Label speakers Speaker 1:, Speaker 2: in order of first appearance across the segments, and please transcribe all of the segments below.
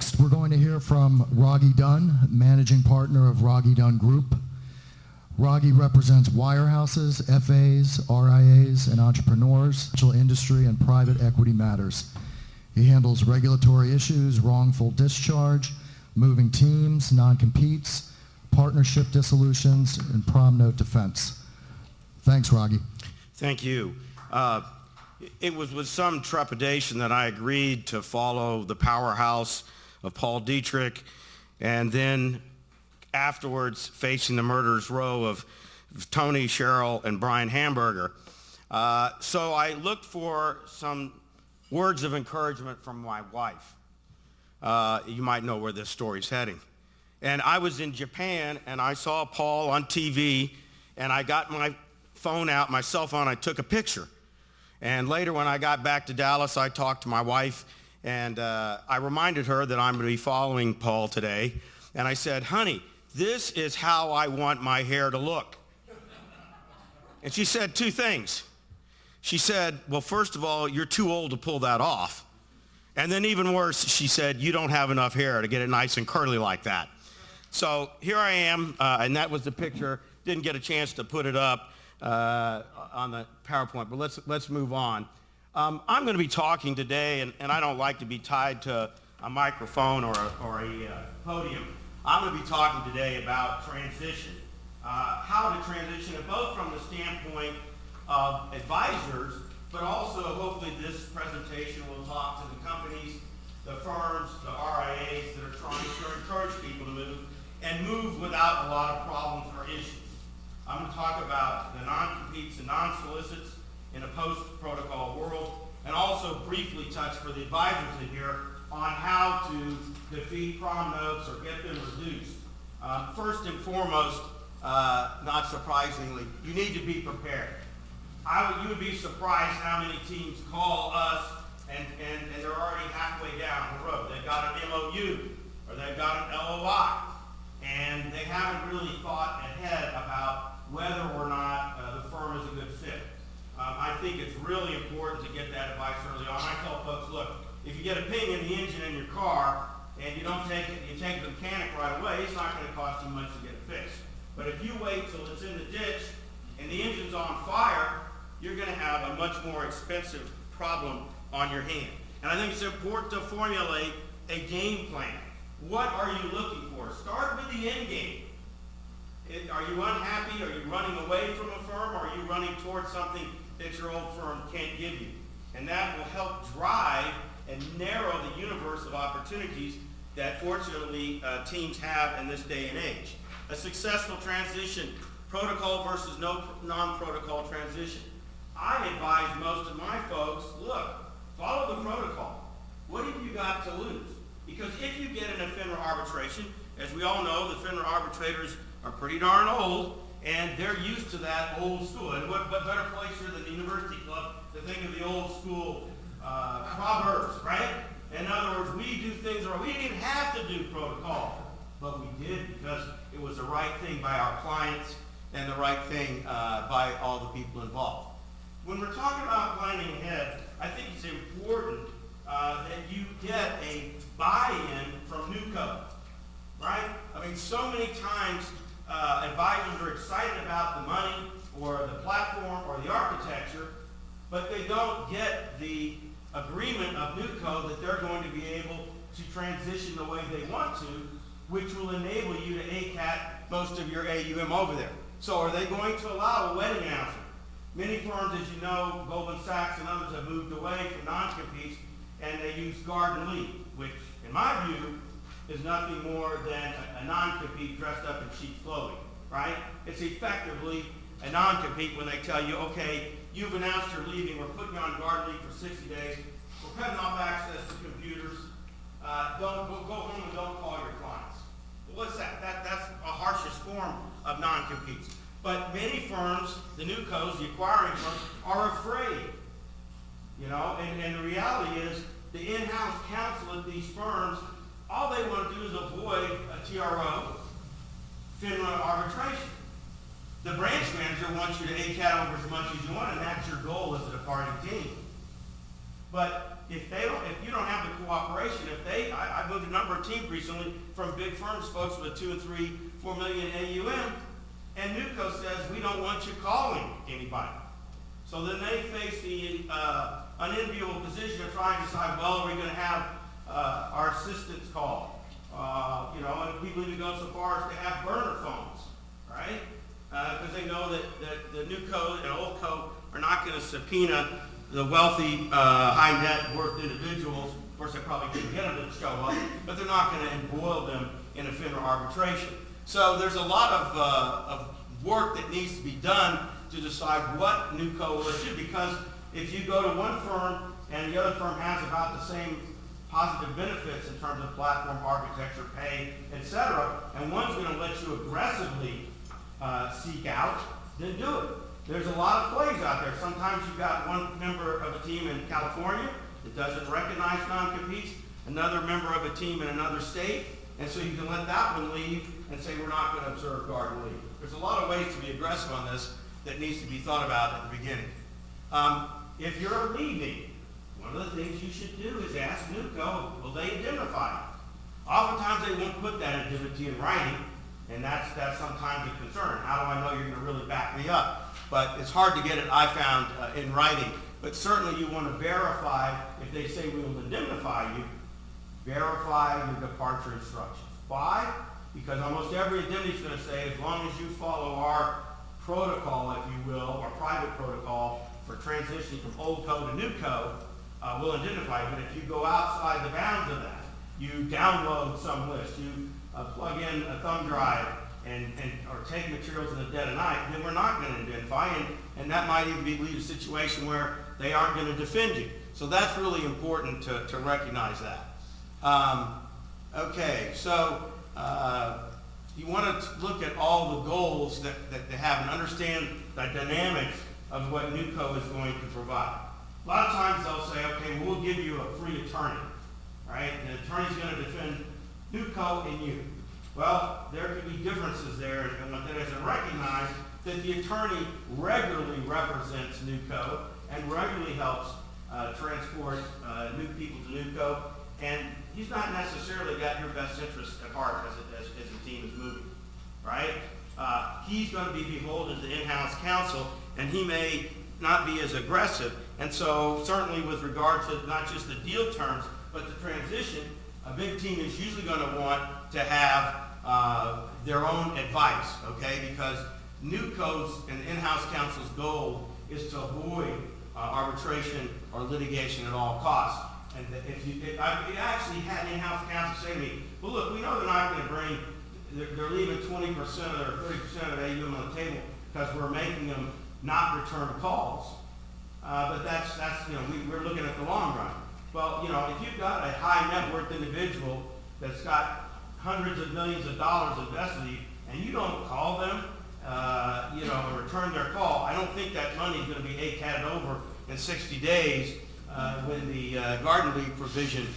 Speaker 1: Next, we're going to hear from Rogge Dunn, managing partner of Rogge Dunn Group. Rogge represents wirehouses, FAs, RIAs, and entrepreneurs, financial industry, and private equity matters. He handles regulatory issues, wrongful discharge, moving teams, non-competes, partnership dissolutions, and prom note defense. Thanks, Rogge.
Speaker 2: Thank you. It was with some trepidation that I agreed to follow the powerhouse of Paul Dietrich, and then afterwards facing the murderer's row of Tony, Cheryl, and Brian Hamburger. So I looked for some words of encouragement from my wife. You might know where this story's heading. And I was in Japan, and I saw Paul on TV, and I got my phone out, my cell phone, I took a picture. And later when I got back to Dallas, I talked to my wife, and I reminded her that I'm going to be following Paul today. And I said, honey, this is how I want my hair to look. And she said two things. She said, well, first of all, you're too old to pull that off. And then even worse, she said, you don't have enough hair to get it nice and curly like that. So here I am, and that was the picture. Didn't get a chance to put it up on the PowerPoint, but let's move on. I'm going to be talking today, and I don't like to be tied to a microphone or a podium. I'm going to be talking today about transition, how to transition, both from the standpoint of advisors, but also hopefully this presentation will talk to the companies, the firms, the RIAs that are trying to encourage people to move and move without a lot of problems or issues. I'm going to talk about the non-competes and non-solicits in a post-protocol world, and also briefly touch for the advisors in here on how to defeat prom notes or get them reduced. First and foremost, not surprisingly, you need to be prepared. You would be surprised how many teams call us and they're already halfway down the road. They've got an MOU or they've got an LOI, and they haven't really thought ahead about whether or not the firm is a good fit. I think it's really important to get that advice early on. I tell folks, look, if you get a ping in the engine in your car and you don't take it, you take the mechanic right away, it's not going to cost you much to get it fixed. But if you wait till it's in the ditch and the engine's on fire, you're going to have a much more expensive problem on your hand. And I think it's important to formulate a game plan. What are you looking for? Start with the end game. Are you unhappy? Are you running away from a firm? Or are you running towards something that your old firm can't give you? And that will help drive and narrow the universe of opportunities that fortunately teams have in this day and age. A successful transition, protocol versus non-protocol transition. I advise most of my folks, look, follow the protocol. What have you got to lose? Because if you get in a FINRA arbitration, as we all know, the FINRA arbitrators are pretty darn old, and they're used to that old school. And what better place here than the University Club to think of the old school proverbs, right? In other words, we do things right. We didn't even have to do protocol, but we did because it was the right thing by our clients and the right thing by all the people involved. When we're talking about planning ahead, I think it's important that you get a buy-in from NewCo, right? I mean, so many times advisors are excited about the money or the platform or the architecture, but they don't get the agreement of NewCo that they're going to be able to transition the way they want to, which will enable you to ACAT most of your AUM over there. So are they going to allow a wedding announcement? Many firms, as you know, Goldman Sachs and others have moved away from non-competes, and they use garden leave, which, in my view, is nothing more than a non-compete dressed up in sheep's clothing, right? It's effectively a non-compete when they tell you, okay, you've announced you're leaving, we're putting you on garden leave for 60 days, we're cutting off access to computers, go home and don't call your clients. Well, what's that? That's a harshest form of non-competes. But many firms, the NewCos, the acquiring firms, are afraid. You know, and the reality is the in-house counsel at these firms, all they want to do is avoid a TRO, FINRA arbitration. The branch manager wants you to ACAT over as much as you want, and that's your goal as a departing team. But if you don't have the cooperation, I moved a number of teams recently from big firms, folks with 2 and 3, 4 million AUM, and NewCo says, we don't want you calling anybody. So then they face the unenviable position of trying to decide, well, are we going to have our assistants call? And people even go so far as to have burner phones, right? Because they know that the new code and old code are not going to subpoena the wealthy, high net worth individuals. Of course, they probably couldn't get them to show up, but they're not going to embroil them in a FINRA arbitration. So there's a lot of work that needs to be done to decide what new code should, because if you go to one firm and the other firm has about the same positive benefits in terms of platform architecture, pay, etc., and one's going to let you aggressively seek out, then do it. There's a lot of plays out there. Sometimes you've got one member of a team in California that doesn't recognize non-competes, another member of a team in another state, and so you can let that one leave and say we're not going to observe garden leave. There's a lot of ways to be aggressive on this that needs to be thought about at the beginning. If you're leaving, one of the things you should do is ask NewCo, will they indemnify you? Oftentimes they won't put that indemnity in writing, and that's sometimes a concern. How do I know you're going to really back me up? But it's hard to get it, I found, in writing. But certainly you want to verify, if they say we will indemnify you, verify your departure instructions. Why? Because almost every indemnity is going to say, as long as you follow our protocol, if you will, or private protocol for transitioning from old code to new code, we'll indemnify you. But if you go outside the bounds of that, you download some list, you plug in a thumb drive or take materials in the dead of night, then we're not going to indemnify, and that might even lead to a situation where they aren't going to defend you. So that's really important to recognize that. Okay, so you want to look at all the goals that they have and understand the dynamics of what NewCo is going to provide. A lot of times they'll say, okay, well, we'll give you a free attorney, right? And the attorney's going to defend NewCo and you. Well, there could be differences there, and what that is, and recognize that the attorney regularly represents NewCo and regularly helps transport new people to NewCo, and he's not necessarily got your best interest at heart as the team is moving, right? He's going to be beholden to the in-house counsel, and he may not be as aggressive. And so certainly with regard to not just the deal terms, but the transition, a big team is usually going to want to have their own advice, okay? Because NewCo's and in-house counsel's goal is to avoid arbitration or litigation at all costs. And I actually had in-house counsel say to me, well, look, we know they're not going to bring, they're leaving 20% or 30% of AUM on the table because we're making them not return calls. But that's we're looking at the long run. Well, if you've got a high net worth individual that's got hundreds of millions of dollars invested in you, and you don't call them, and return their call, I don't think that money is going to be ACAT'd over in 60 days when the garden leave provision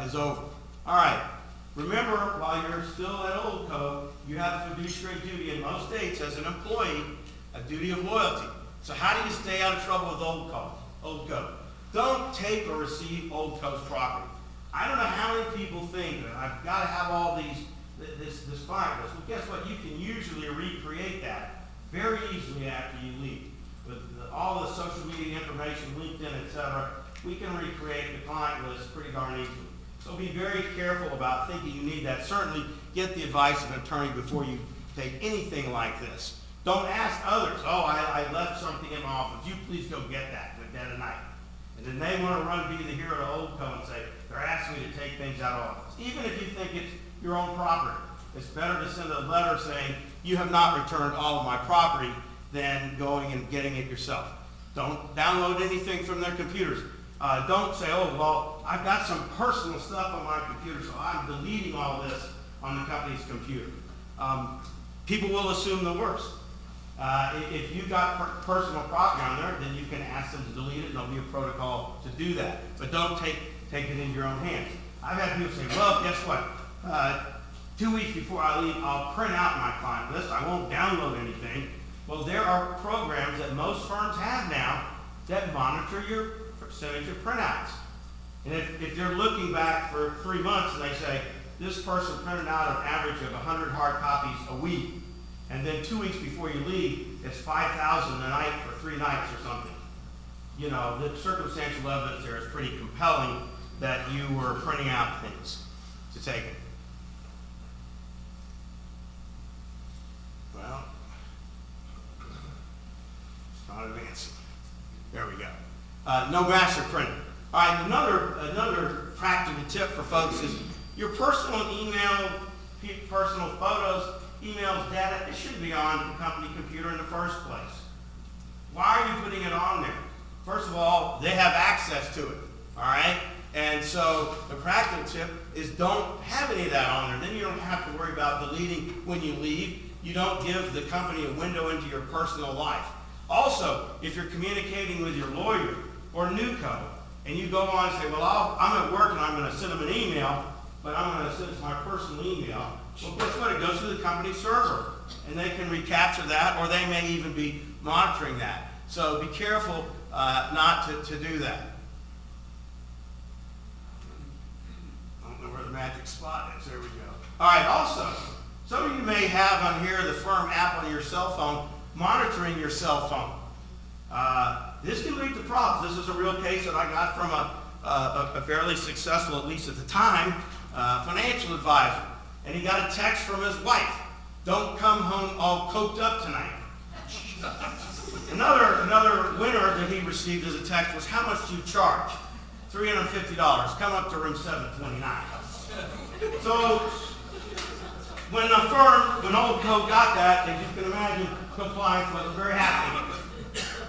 Speaker 2: is over. All right. Remember, while you're still at old code, you have a fiduciary duty in most states as an employee, a duty of loyalty. So how do you stay out of trouble with old code? Don't take or receive old code's property. I don't know how many people think that I've got to have all this client list. Well, guess what? You can usually recreate that very easily after you leave. With all the social media information, LinkedIn, etc., we can recreate the client list pretty darn easily. So be very careful about thinking you need that. Certainly get the advice of an attorney before you take anything like this. Don't ask others, I left something in my office. You please go get that in the dead of night. And then they want to run be the hero of old code and say, they're asking me to take things out of office. Even if you think it's your own property, it's better to send a letter saying, you have not returned all of my property than going and getting it yourself. Don't download anything from their computers. Don't say, I've got some personal stuff on my computer, so I'm deleting all this on the company's computer. People will assume the worst. If you've got personal property on there, then you can ask them to delete it, and there'll be a protocol to do that. But don't take it in your own hands. I've had people say, well, guess what? 2 weeks before I leave, I'll print out my client list. I won't download anything. Well, there are programs that most firms have now that monitor your percentage of printouts. And if you're looking back for 3 months and they say, this person printed out an average of 100 hard copies a week, and then 2 weeks before you leave, it's 5,000 a night for 3 nights or something. You know, the circumstantial evidence there is pretty compelling that you were printing out things to take it. Well, it's not advancing. There we go. No master printing. All right, another practical tip for folks is your personal email, personal photos, emails, data, it should be on the company computer in the first place. Why are you putting it on there? First of all, they have access to it, all right? And so the practical tip is don't have any of that on there. Then you don't have to worry about deleting when you leave. You don't give the company a window into your personal life. Also, if you're communicating with your lawyer or NewCo, and you go on and say, well, I'm at work and I'm going to send them an email, but I'm going to send it to my personal email. Well, guess what? It goes to the company server, and they can recapture that, or they may even be monitoring that. So be careful not to do that. I don't know where the magic spot is. There we go. All right, also, some of you may have on here the firm app on your cell phone monitoring your cell phone. This can lead to problems. This is a real case that I got from a fairly successful, at least at the time, financial advisor. And he got a text from his wife. Don't come home all coked up tonight. Another winner that he received as a text was, how much do you charge? $350. Come up to room 729. So when Old Co got that, as you can imagine, compliance wasn't very happy.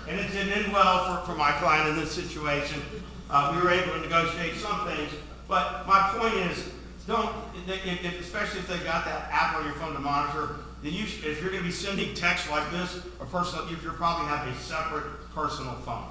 Speaker 2: And it didn't end well for my client in this situation. We were able to negotiate some things, but my point is, especially if they got that app on your phone to monitor, then if you're going to be sending text like this, you probably have a separate personal phone,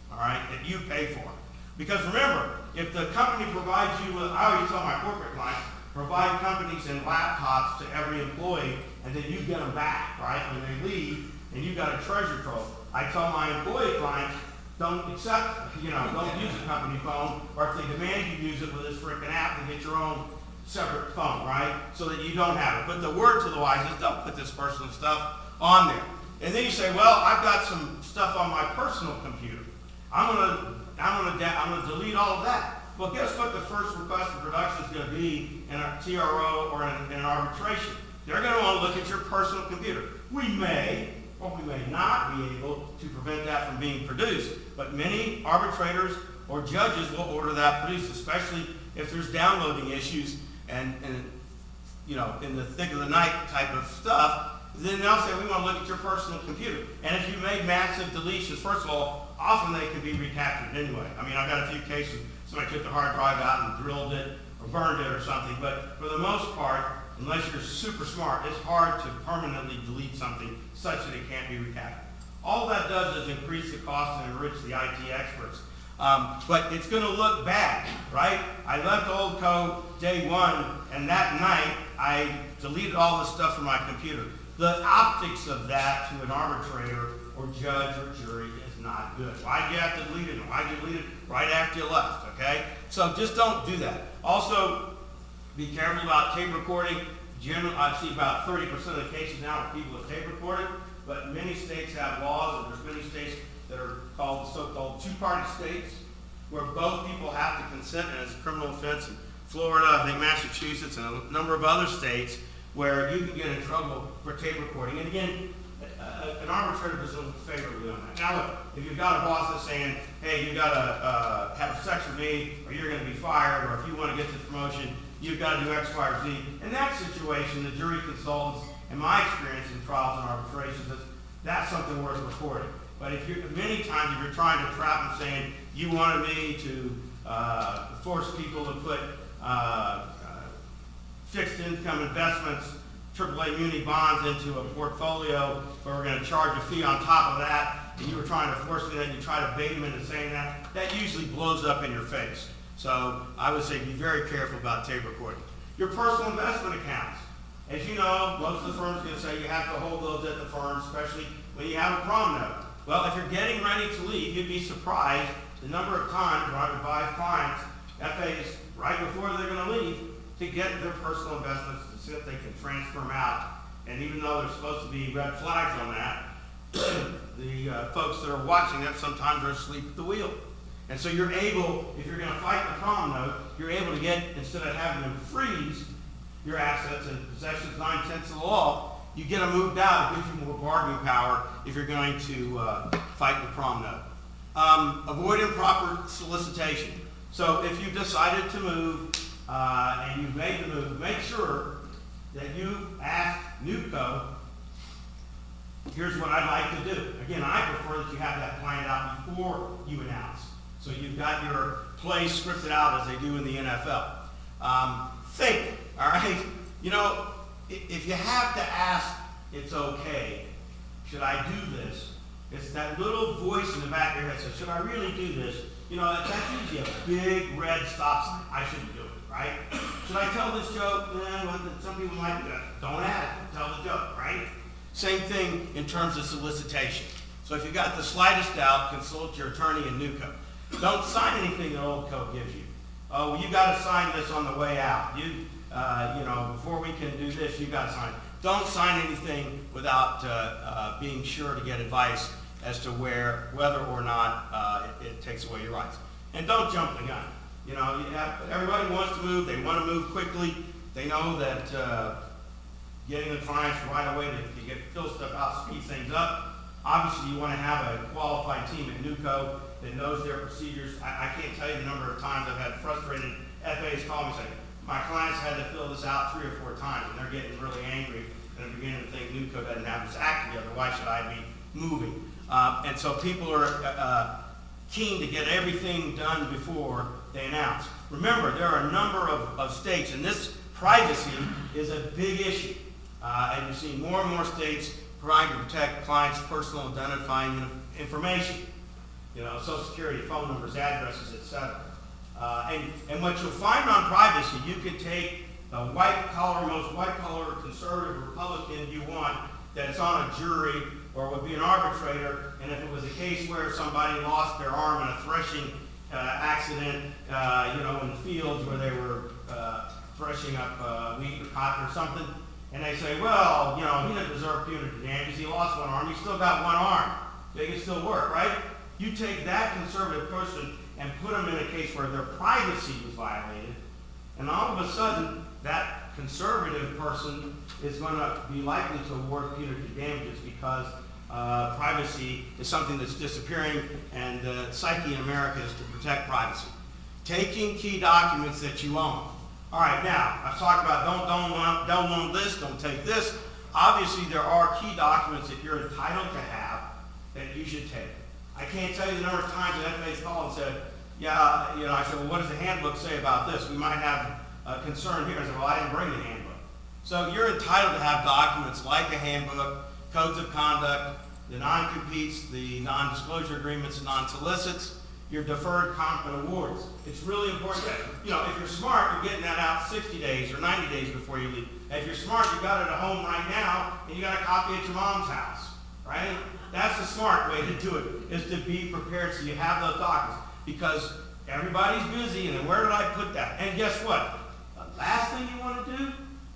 Speaker 2: all right, that you pay for. Because remember, if the company provides you with, I always tell my corporate clients, provide companies and laptops to every employee, and then you get them back, right, when they leave, and you've got a treasure trove. I tell my employee clients, don't use a company phone, or if they demand you use it with this frickin' app, then get your own separate phone, right? So that you don't have it. But the word to the wise is don't put this personal stuff on there. And then you say, well, I've got some stuff on my personal computer. I'm gonna delete all of that. Well, guess what the first request for production is going to be in a TRO or in an arbitration? They're going to want to look at your personal computer. We may or we may not be able to prevent that from being produced, but many arbitrators or judges will order that produced, especially if there's downloading issues and in the thick of the night type of stuff. Then they'll say, we want to look at your personal computer. And if you made massive deletions, first of all, often they can be recaptured anyway. I mean, I've got a few cases, somebody took the hard drive out and drilled it or burned it or something. But for the most part, unless you're super smart, it's hard to permanently delete something such that it can't be recaptured. All that does is increase the cost and enrich the IT experts. But it's going to look bad, right? I left Old Co. day one, and that night I deleted all the stuff from my computer. The optics of that to an arbitrator or judge or jury is not good. Why'd you have to delete it? Why'd you delete it right after you left, okay? So just don't do that. Also, be careful about tape recording. Generally, I see about 30% of the cases now where people have tape recorded, but many states have laws, and there's many states that are called so-called two-party states, where both people have to consent, and it's a criminal offense in Florida, I think Massachusetts, and a number of other states where you can get in trouble for tape recording. And again, an arbitrator doesn't look favorably on that. Now look, if you've got a boss that's saying, hey, you've got to have sex with me, or you're going to be fired, or if you want to get this promotion, you've got to do X, Y, or Z. In that situation, the jury consultants, in my experience in trials and arbitrations, that's something worth recording. But many times if you're trying to trap them saying, you wanted me to force people to put fixed income investments, AAA muni bonds into a portfolio where we're going to charge a fee on top of that, and you were trying to force me that, and you try to bait them into saying that, that usually blows up in your face. So I would say be very careful about tape recording. Your personal investment accounts. As you know, most of the firms are going to say you have to hold those at the firm, especially when you have a prom note. Well, if you're getting ready to leave, you'd be surprised the number of times where I've advised clients FAs, right before they're going to leave, to get their personal investments to see if they can transfer them out. And even though there's supposed to be red flags on that, the folks that are watching that sometimes are asleep at the wheel. And so you're able, if you're going to fight the prom note, you're able to get, instead of having them freeze your assets and possessions 9/10 of the law, you get them moved out. It gives you more bargaining power if you're going to fight the prom note. Avoid improper solicitation. So if you've decided to move and you've made the move, make sure that you ask NewCo, here's what I'd like to do. Again, I prefer that you have that planned out before you announce. So you've got your play scripted out as they do in the NFL. Think, all right? You know, if you have to ask, it's okay. Should I do this? It's that little voice in the back of your head says, should I really do this? You know, that's usually a big red stop sign. I shouldn't do it, right? Should I tell this joke? Some people might do that. Don't ask it. Tell the joke, right? Same thing in terms of solicitation. So if you've got the slightest doubt, consult your attorney in NewCo. Don't sign anything that Old Co gives you. Oh, well, you got to sign this on the way out. You know, before we can do this, you got to sign it. Don't sign anything without being sure to get advice as to whether or not it takes away your rights. And don't jump the gun. You know, everybody wants to move. They want to move quickly. They know that getting the clients right away to fill stuff out, speed things up. Obviously, you want to have a qualified team at NewCo that knows their procedures. I can't tell you the number of times I've had frustrated FAs call me and say, my clients had to fill this out 3 or 4 times, and they're getting really angry, and they're beginning to think NewCo doesn't have this act together. Why should I be moving? And so people are keen to get everything done before they announce. Remember, there are a number of states, and this privacy is a big issue. And you're seeing more and more states trying to protect clients' personal identifying information. You know, Social Security, phone numbers, addresses, etc. And what you'll find on privacy, you can take the most white-collar conservative Republican you want that's on a jury or would be an arbitrator, and if it was a case where somebody lost their arm in a threshing accident, you know, in the fields where they were threshing up wheat or cotton or something, and they say, well, you know, he didn't deserve punitive damages, he lost one arm, he still got one arm. They can still work, right? You take that conservative person and put them in a case where their privacy was violated, and all of a sudden, that conservative person is going to be likely to award punitive damages because privacy is something that's disappearing, and the psyche in America is to protect privacy. Taking key documents that you own. All right, now, I've talked about don't own this, don't take this. Obviously, there are key documents that you're entitled to have that you should take. I can't tell you the number of times that FA's called and said, yeah, you know, I said, well, what does the handbook say about this? We might have a concern here. I said, well, I didn't bring the handbook. So you're entitled to have documents like a handbook, codes of conduct, the non-competes, the non-disclosure agreements, non-solicits, your deferred comp and awards. It's really important that, you know, if you're smart, you're getting that out 60 days or 90 days before you leave. If you're smart, you got it at home right now, and you got a copy at your mom's house, right? That's the smart way to do it, is to be prepared so you have those documents. Because everybody's busy, and then where did I put that? And guess what? The last thing you want to do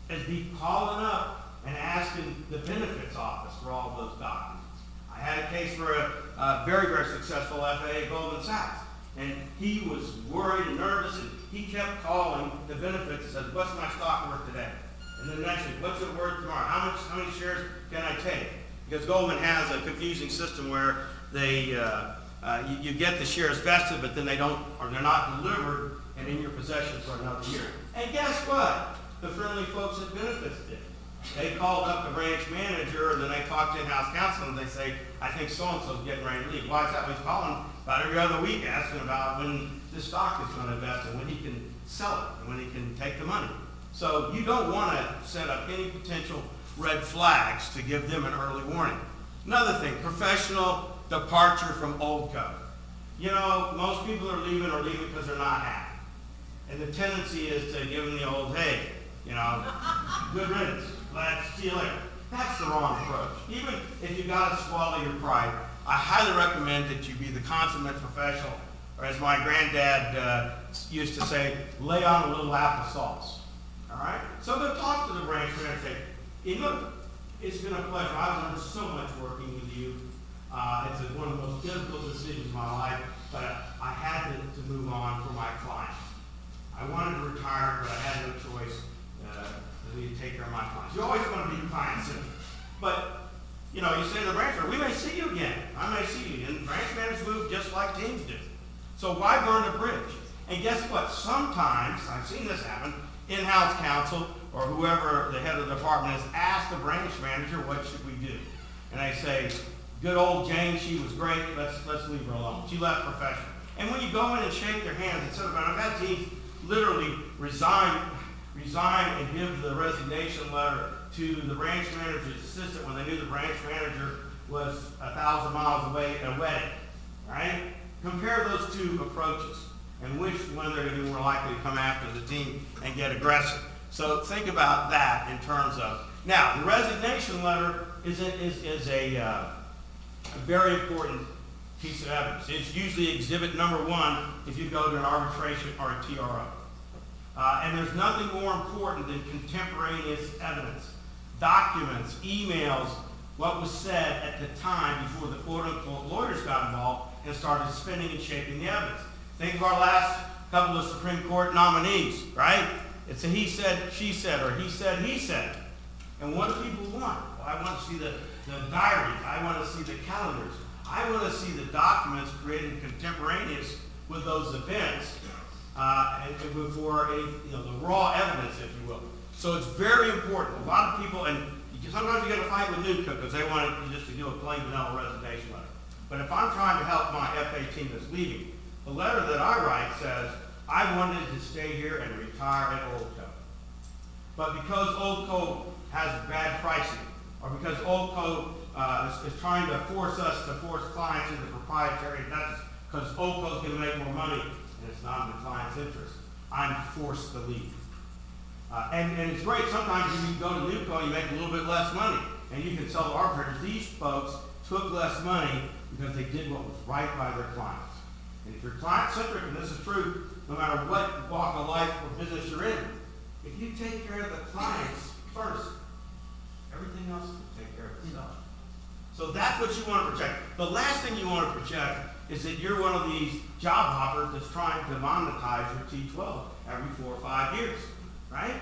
Speaker 2: is be calling up and asking the benefits office for all of those documents. I had a case for a very, very successful FA at Goldman Sachs, and he was worried and nervous, and he kept calling the benefits and said, what's my stock worth today? And then next week, what's it worth tomorrow? How many shares can I take? Because Goldman has a confusing system where they you get the shares vested, but then they're not delivered and in your possession for another year. And guess what? The friendly folks at Benefits did. They called up the branch manager, and then they talked to in-house counsel, and they say, I think so-and-so's getting ready to leave. Why is that? Well, he's calling about every other week asking about when this stock is going to invest and when he can sell it and when he can take the money. So you don't want to set up any potential red flags to give them an early warning. Another thing, professional departure from Old Co. You know, most people are leaving because they're not happy. And the tendency is to give them the old, hey, you know, good riddance, let's see you later. That's the wrong approach. Even if you got to swallow your pride, I highly recommend that you be the consummate professional or as my granddad used to say, lay on a little applesauce. All right? So they'll talk to the branch manager and say, hey, look, it's been a pleasure. I've learned so much working with you. It's one of the most difficult decisions of my life, but I had to move on for my clients. I wanted to retire, but I had no choice. I need to take care of my clients. You always want to be client-centered. But, you know, you say to the branch manager, we may see you again. I may see you. And branch managers move just like teams do. So why burn the bridge? And guess what? Sometimes, I've seen this happen, in-house counsel or whoever the head of the department is asked the branch manager, what should we do? And they say, good old Jane, she was great, let's leave her alone. She left professional. And when you go in and shake their hands, instead of, I've had teams literally resign and give the resignation letter to the branch manager's assistant when they knew the branch manager was 1,000 miles away at a wedding, right? Compare those two approaches and which one they're going to be more likely to come after the team and get aggressive. So think about that in terms of, now the resignation letter is a very important piece of evidence. It's usually exhibit number 1 if you go to an arbitration or a TRO. And there's nothing more important than contemporaneous evidence, documents, emails, what was said at the time before the quote-unquote lawyers got involved and started spinning and shaping the evidence. Think of our last couple of Supreme Court nominees, right? It's a he said, she said, or he said, And what do people want? Well, I want to see the diaries. I want to see the calendars. I want to see the documents created contemporaneous with those events and before the raw evidence, if you will. So it's very important. A lot of people, and sometimes you get a fight with NUCO because they want you just to do a plain vanilla resignation letter. But if I'm trying to help my FA team that's leaving, the letter that I write says, I wanted to stay here and retire at Oldco. But because Oldco has bad pricing, or because Oldco is trying to force us to force clients into proprietary investments, because Oldco is going to make more money, and it's not in the client's interest, I'm forced to leave. And it's great, sometimes when you go to NUCO, you make a little bit less money, and you can tell the arbitrators, these folks took less money because they did what was right by their clients. And if you're client-centric, and this is true, no matter what walk of life or business you're in, if you take care of the clients first, everything else will take care of itself. So that's what you want to protect. The last thing you want to protect is that you're one of these job hoppers that's trying to monetize your T12 every 4 or 5 years, right?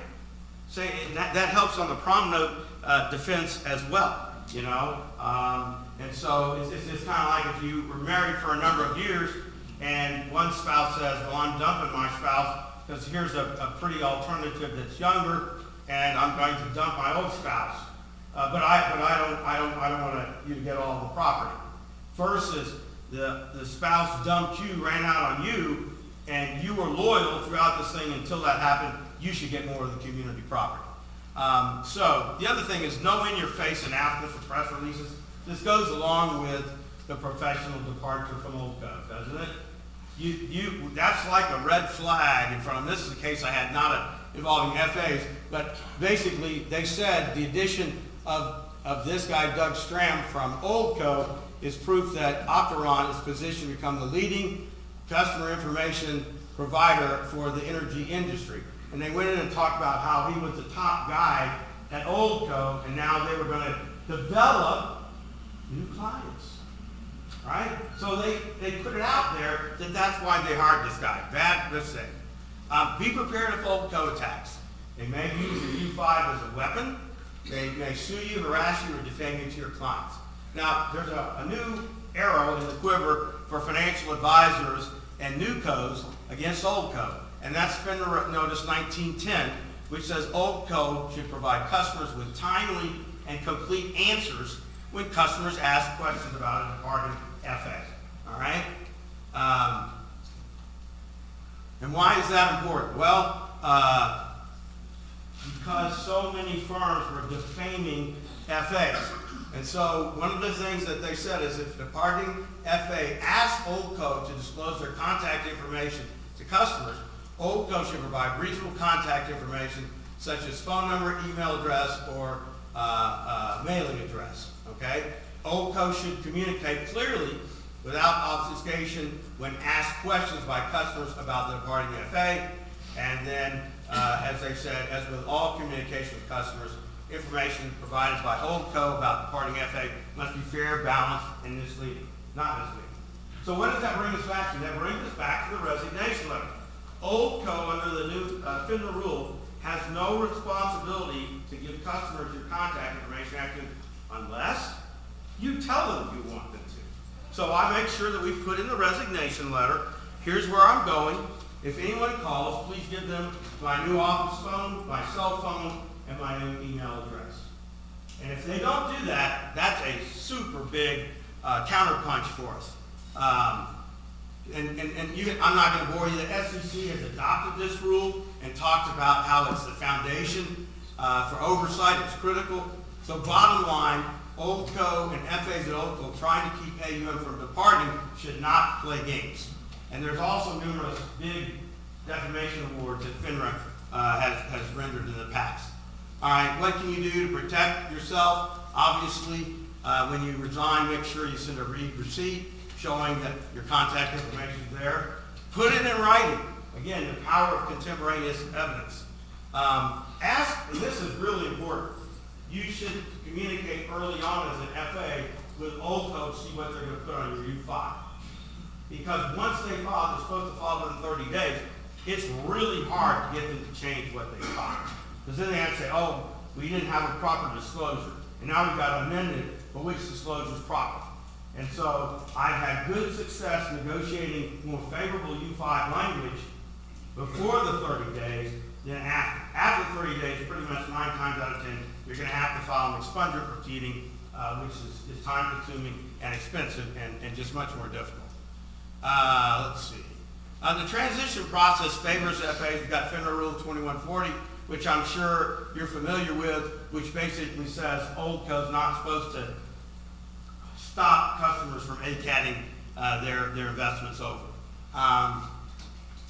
Speaker 2: Say that helps on the prom note defense as well, you know. And so it's kind of like if you were married for a number of years and one spouse says, well, I'm dumping my spouse because here's a pretty alternative that's younger, and I'm going to dump my old spouse. But I don't want you to get all the property. Versus the spouse dumped you, ran out on you, and you were loyal throughout this thing until that happened. You should get more of the community property. So the other thing is no in-your-face announcements or press releases. This goes along with the professional departure from Oldco, doesn't it? That's like a red flag in front of them. This is a case I had not involving FAs, but basically they said the addition of this guy, Doug Stram, from Oldco is proof that Opteron is positioned to become the leading customer information provider for the energy industry. And they went in and talked about how he was the top guy at Oldco, and now they were going to develop new clients. Right? So they put it out there that that's why they hired this guy. Bad mistake. Be prepared if Oldco attacks. They may use your U5 as a weapon. They may sue you, harass you, or defame you to your clients. Now, there's a new arrow in the quiver for financial advisors and NUCOs against Oldco. And that's FINRA Notice 1910, which says Oldco should provide customers with timely and complete answers when customers ask questions about a departing FA. All right? And why is that important? Well, because so many firms were defaming FAs. And so one of the things that they said is if the departing FA asks Oldco to disclose their contact information to customers, Oldco should provide reasonable contact information such as phone number, email address, or mailing address. Okay? Oldco should communicate clearly without obfuscation when asked questions by customers about the departing FA. And then, as I said, as with all communication with customers, information provided by Holdco about departing FA must be fair, balanced, and not misleading. So what does that bring us back to? That brings us back to the resignation letter. Holdco, under the new FINRA rule, has no responsibility to give customers your contact information unless you tell them you want them to. So I make sure that we put in the resignation letter, here's where I'm going. If anyone calls, please give them my new office phone, my cell phone, and my new email address. And if they don't do that, that's a super big counterpunch for us. I'm not going to bore you. The SEC has adopted this rule and talked about how it's the foundation for oversight. It's critical. So bottom line, Holdco and FAs at Holdco trying to keep AUM from departing should not play games. And there's also numerous big defamation awards that FINRA has rendered in the past. All right, what can you do to protect yourself? Obviously, when you resign, make sure you send a receipt showing that your contact information is there. Put it in writing. Again, the power of contemporaneous evidence. And this is really important, you should communicate early on as an FA with Holdco to see what they're going to put on your U5. Because once they file, they're supposed to file within 30 days, it's really hard to get them to change what they filed. Because then they have to say, oh, we didn't have a proper disclosure. And now we've got to amend it, but which disclosure is proper? And so I've had good success negotiating more favorable U5 language before the 30 days than after. After 30 days, pretty much 9 times out of 10, you're going to have to file an expunge proceeding, which is time-consuming and expensive and just much more difficult. Let's see. The transition process favors FAs. We've got FINRA Rule 2140, which I'm sure you're familiar with, which basically says Holdco's not supposed to stop customers from ACATing their investments over.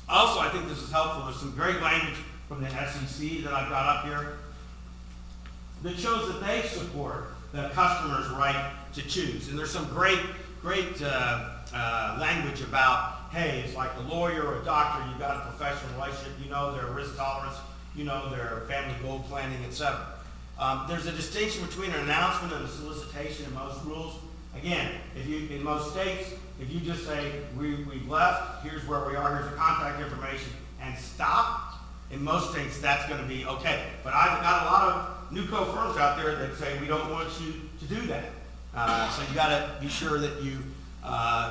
Speaker 2: Also, I think this is helpful. There's some great language from the SEC that I've got up here that shows that they support the customer's right to choose. And there's some great language about, hey, it's like a lawyer or a doctor, you've got a professional relationship, you know their risk tolerance, you know their family goal planning, etc. There's a distinction between an announcement and a solicitation in most rules. Again, in most states, if you just say, we've left, here's where we are, here's the contact information, and stop, in most states that's going to be okay. But I've got a lot of NewCo firms out there that say, we don't want you to do that. So you got to be sure that you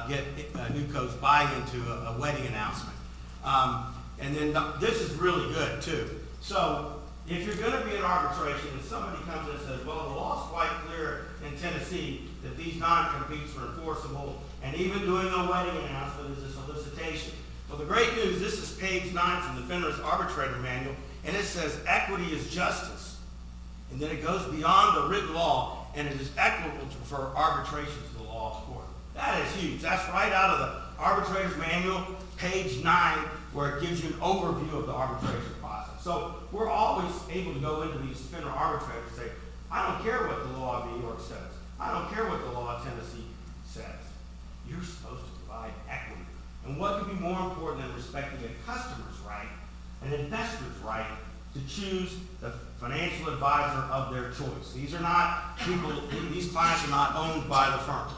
Speaker 2: get NewCo's buy-in to a wedding announcement. And then this is really good too. So if you're going to be in arbitration and somebody comes in and says, well, the law's quite clear in Tennessee that these non-competes are enforceable, and even doing a wedding announcement is a solicitation. Well, the great news, this is page 9 from the FINRA's arbitrator manual, and it says equity is justice. And then it goes beyond the written law, and it is equitable to prefer arbitration to the law of court. That is huge. That's right out of the arbitrator's manual, page 9, where it gives you an overview of the arbitration process. So we're always able to go into these FINRA arbitrators and say, I don't care what the law of New York says. I don't care what the law of Tennessee says. You're supposed to provide equity. And what could be more important than respecting a customer's right, an investor's right, to choose the financial advisor of their choice? These are not people, these clients are not owned by the firm.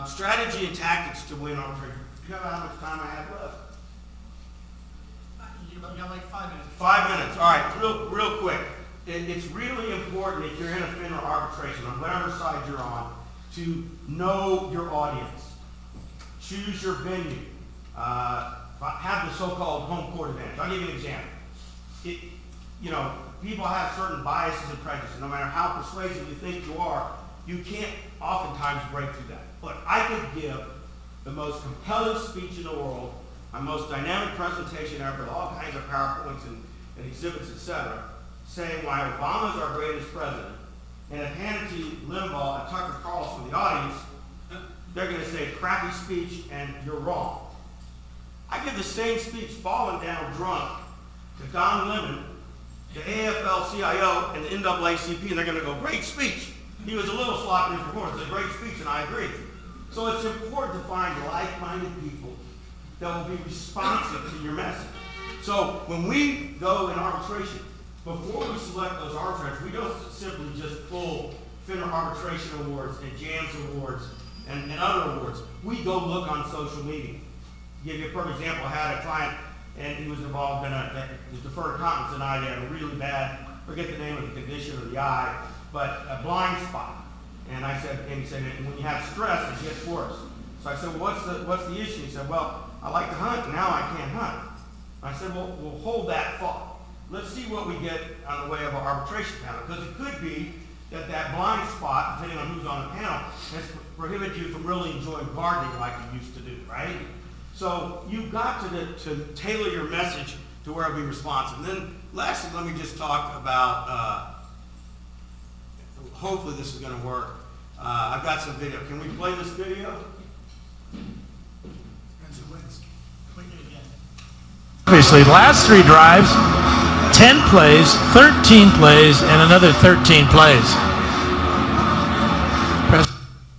Speaker 2: Strategy and tactics to win arbitration. Do you know how much time I have left?
Speaker 3: You got like 5 minutes.
Speaker 2: 5 minutes. All right, real quick. It's really important if you're in a FINRA arbitration, on whatever side you're on, to know your audience. Choose your venue. Have the so-called home court advantage. I'll give you an example. People have certain biases and prejudices. No matter how persuasive you think you are, you can't oftentimes break through that. Look, I could give the most compelling speech in the world, my most dynamic presentation ever, with all kinds of PowerPoints and exhibits, etc., saying why Obama's our greatest president, and if Hannity, Limbaugh, and Tucker Carlson from the audience, they're going to say crappy speech and you're wrong. I give the same speech falling down drunk to Don Lemon, the AFL-CIO, and the NAACP, and they're going to go, great speech. He was a little sloppy in his performance, a great speech, and I agree. So it's important to find like-minded people that will be responsive to your message. So when we go in arbitration, before we select those arbitrators, we don't simply just pull FINRA arbitration awards and JAMS awards and other awards. We go look on social media. Give you a perfect example. I had a client, and he was involved in a deferred competence denied. He had a really bad, forget the name of the condition of the eye, but a blind spot. And I said, and he said, when you have stress, it gets worse. So I said, well, what's the issue? He said, well, I like to hunt, and now I can't hunt. I said, well, we'll hold that thought. Let's see what we get on the way of our arbitration panel, because it could be that blind spot, depending on who's on the panel, has prohibited you from really enjoying gardening like you used to do, right? So you've got to tailor your message to where it'll be responsive. And then lastly, let me just talk about, hopefully this is going to work. I've got some video. Can we play this video?
Speaker 3: Obviously, last 3 drives, 10 plays, 13 plays, and another 13 plays.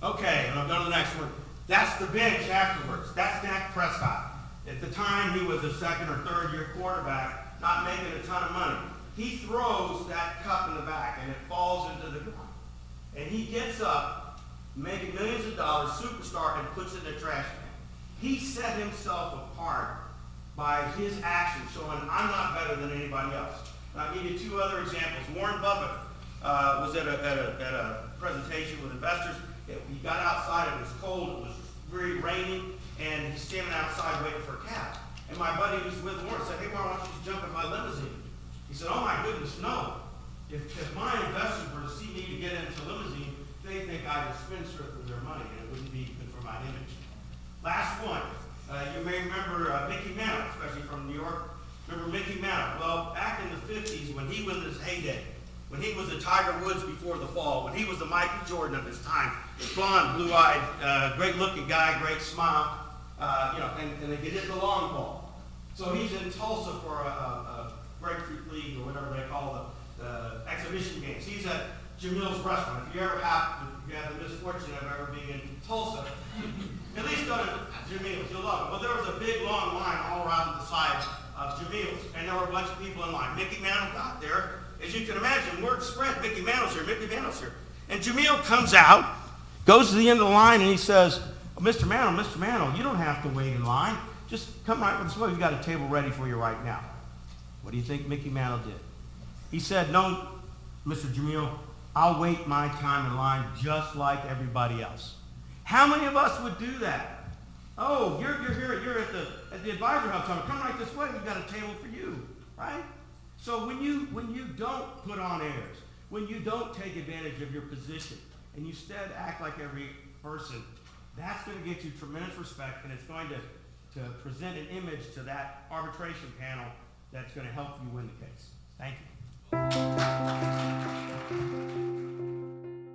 Speaker 2: Okay, and I'll go to the next one. That's the bench afterwards. That's Dak Prescott. At the time, he was a second or third year quarterback, not making a ton of money. He throws that cup in the back, and it falls into the ground. And he gets up, making millions of dollars, superstar, and puts it in a trash can. He set himself apart by his action, showing I'm not better than anybody else. And I'll give you 2 other examples. Warren Buffett was at a presentation with investors. He got outside, it was cold, it was very rainy, and he's standing outside waiting for a cab. And my buddy who's with Warren said, hey, Warren, why don't you just jump in my limousine? He said, oh my goodness, no. If my investors were to see me to get into a limousine, they think I'm a spendthrift with their money, and it wouldn't be good for my image. Last one. You may remember Mickey Mantle, especially from New York. Remember Mickey Mantle? Well, back in the 50s, when he was in his heyday, when he was the Tiger Woods before the fall, when he was the Michael Jordan of his time, blonde, blue-eyed, great-looking guy, great smile, and they could hit the long ball. So he's in Tulsa for a grapefruit league or whatever they call the exhibition games. He's at Jamil's restaurant. If you have the misfortune of ever being in Tulsa, at least go to Jamil's. You'll love it. Well, there was a big long line all around the side of Jamil's, and there were a bunch of people in line. Mickey Mantle got there. As you can imagine, word spread, Mickey Mantle's here, Mickey Mantle's here. And Jamil comes out, goes to the end of the line, and he says, oh, Mr. Mantle, you don't have to wait in line. Just come right with us. We've got a table ready for you right now. What do you think Mickey Mantle did? He said, no, Mr. Jamil, I'll wait my time in line just like everybody else. How many of us would do that? Oh, you're here, you're at the AdvisorHub Summit. Come right this way, we've got a table for you, right? So when you don't put on airs, when you don't take advantage of your position, and you instead act like every person, that's going to get you tremendous respect, and it's going to present an image to that arbitration panel that's going to help you win the case. Thank you.